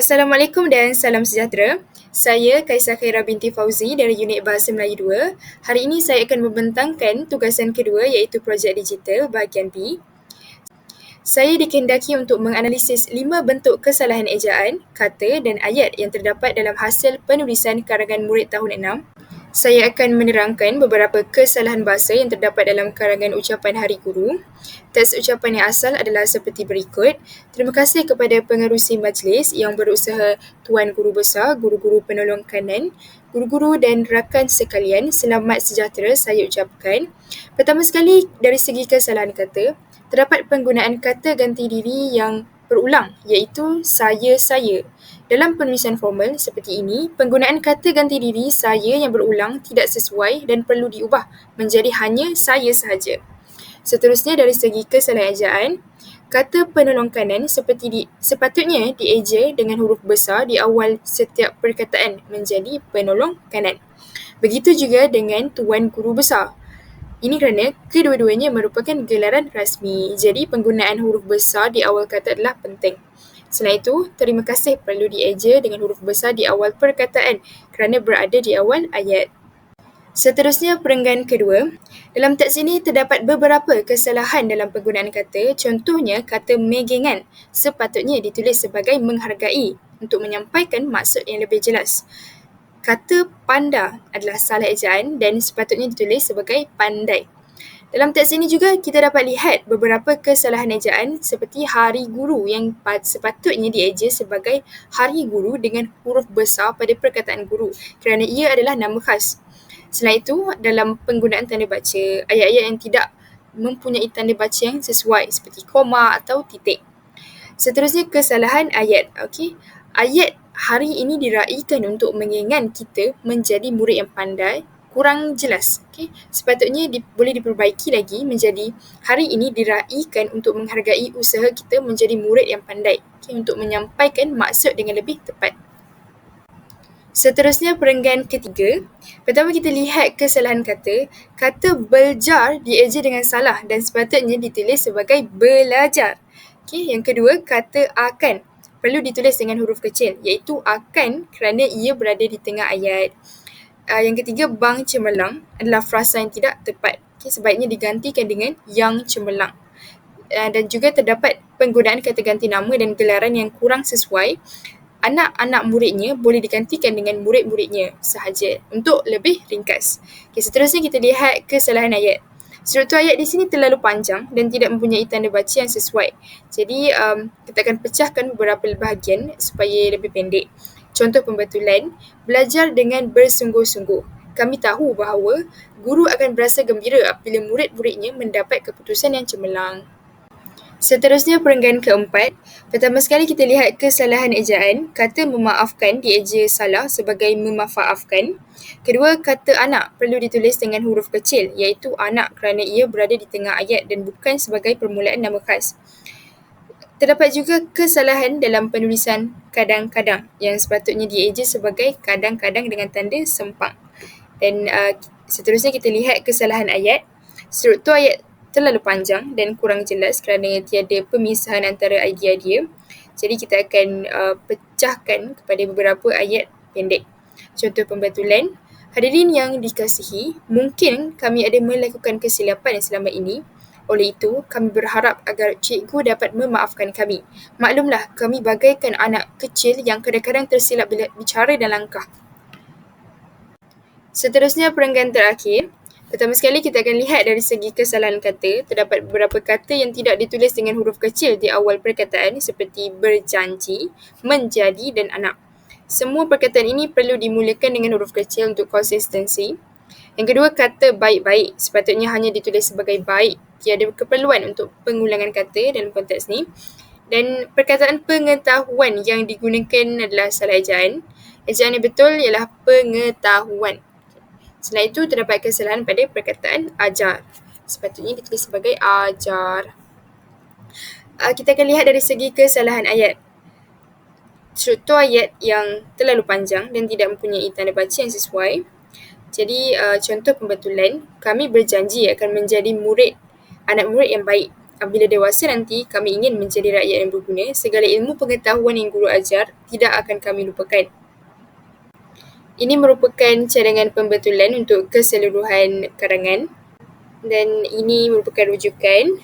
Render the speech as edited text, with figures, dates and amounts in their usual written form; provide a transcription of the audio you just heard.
Assalamualaikum dan salam sejahtera. Saya Kaisar Khaira binti Fauzi dari Unit Bahasa Melayu 2. Hari ini saya akan membentangkan tugasan kedua iaitu projek digital bahagian B. Saya dikehendaki untuk menganalisis 5 bentuk kesalahan ejaan, kata dan ayat yang terdapat dalam hasil penulisan karangan murid tahun 6. Saya akan menerangkan beberapa kesalahan bahasa yang terdapat dalam karangan ucapan Hari Guru. Teks ucapan yang asal adalah seperti berikut. Terima kasih kepada pengerusi majlis yang berusaha Tuan Guru Besar, guru-guru penolong kanan, guru-guru dan rakan sekalian, selamat sejahtera saya ucapkan. Pertama sekali, dari segi kesalahan kata, terdapat penggunaan kata ganti diri yang berulang iaitu saya. Dalam penulisan formal seperti ini, penggunaan kata ganti diri saya yang berulang tidak sesuai dan perlu diubah menjadi hanya saya sahaja. Seterusnya dari segi kesalahan ejaan, kata penolong kanan sepatutnya dieja dengan huruf besar di awal setiap perkataan menjadi penolong kanan. Begitu juga dengan Tuan Guru Besar. Ini kerana kedua-duanya merupakan gelaran rasmi, jadi penggunaan huruf besar di awal kata adalah penting. Selain itu, terima kasih perlu dieja dengan huruf besar di awal perkataan kerana berada di awal ayat. Seterusnya, perenggan kedua. Dalam teks ini terdapat beberapa kesalahan dalam penggunaan kata. Contohnya, kata megengan sepatutnya ditulis sebagai menghargai untuk menyampaikan maksud yang lebih jelas. Kata panda adalah salah ejaan dan sepatutnya ditulis sebagai pandai. Dalam teks ini juga kita dapat lihat beberapa kesalahan ejaan seperti Hari Guru yang sepatutnya dieja sebagai Hari Guru dengan huruf besar pada perkataan guru kerana ia adalah nama khas. Selain itu, dalam penggunaan tanda baca, ayat-ayat yang tidak mempunyai tanda baca yang sesuai seperti koma atau titik. Seterusnya, kesalahan ayat. Ayat hari ini diraikan untuk mengingatkan kita menjadi murid yang pandai, kurang jelas. Sepatutnya boleh diperbaiki lagi menjadi hari ini diraikan untuk menghargai usaha kita menjadi murid yang pandai, untuk menyampaikan maksud dengan lebih tepat. Seterusnya, perenggan ketiga. Pertama, kita lihat kesalahan kata. Kata belajar dieja dengan salah dan sepatutnya ditulis sebagai belajar. Yang kedua, kata akan perlu ditulis dengan huruf kecil iaitu akan kerana ia berada di tengah ayat. Yang ketiga, bang cemerlang adalah frasa yang tidak tepat. Sebaiknya digantikan dengan yang cemerlang. Dan juga terdapat penggunaan kata ganti nama dan gelaran yang kurang sesuai. Anak-anak muridnya boleh digantikan dengan murid-muridnya sahaja untuk lebih ringkas. Seterusnya kita lihat kesalahan ayat. Struktur ayat di sini terlalu panjang dan tidak mempunyai tanda baca yang sesuai. Jadi kita akan pecahkan beberapa bahagian supaya lebih pendek. Contoh pembetulan, belajar dengan bersungguh-sungguh. Kami tahu bahawa guru akan berasa gembira apabila murid-muridnya mendapat keputusan yang cemerlang. Seterusnya, perenggan keempat. Pertama sekali kita lihat kesalahan ejaan. Kata memaafkan dieja salah sebagai memafaafkan. Kedua, kata anak perlu ditulis dengan huruf kecil iaitu anak kerana ia berada di tengah ayat dan bukan sebagai permulaan nama khas. Terdapat juga kesalahan dalam penulisan kadang-kadang yang sepatutnya dieja sebagai kadang-kadang dengan tanda sempang. Dan seterusnya kita lihat kesalahan ayat. Struktur ayat terlalu panjang dan kurang jelas kerana tiada pemisahan antara idea-idea. Jadi kita akan pecahkan kepada beberapa ayat pendek. Contoh pembetulan, hadirin yang dikasihi, mungkin kami ada melakukan kesilapan selama ini. Oleh itu, kami berharap agar cikgu dapat memaafkan kami. Maklumlah, kami bagaikan anak kecil yang kadang-kadang tersilap bila bicara dan langkah. Seterusnya, perenggan terakhir. Pertama sekali kita akan lihat dari segi kesalahan kata. Terdapat beberapa kata yang tidak ditulis dengan huruf kecil di awal perkataan seperti berjanji, menjadi dan anak. Semua perkataan ini perlu dimulakan dengan huruf kecil untuk konsistensi. Yang kedua, kata baik-baik sepatutnya hanya ditulis sebagai baik. Tiada keperluan untuk pengulangan kata dalam konteks ni. Dan perkataan pengetahuan yang digunakan adalah salah ejaan. Ejaan yang betul ialah pengetahuan. Selain itu, terdapat kesalahan pada perkataan ajar. Sepatutnya ditulis sebagai ajar. Kita akan lihat dari segi kesalahan ayat. Struktur ayat yang terlalu panjang dan tidak mempunyai tanda baca yang sesuai. Jadi, contoh pembetulan, kami berjanji akan menjadi anak murid yang baik. Apabila dewasa nanti kami ingin menjadi rakyat yang berguna, segala ilmu pengetahuan yang guru ajar tidak akan kami lupakan. Ini merupakan cadangan pembetulan untuk keseluruhan karangan dan ini merupakan rujukan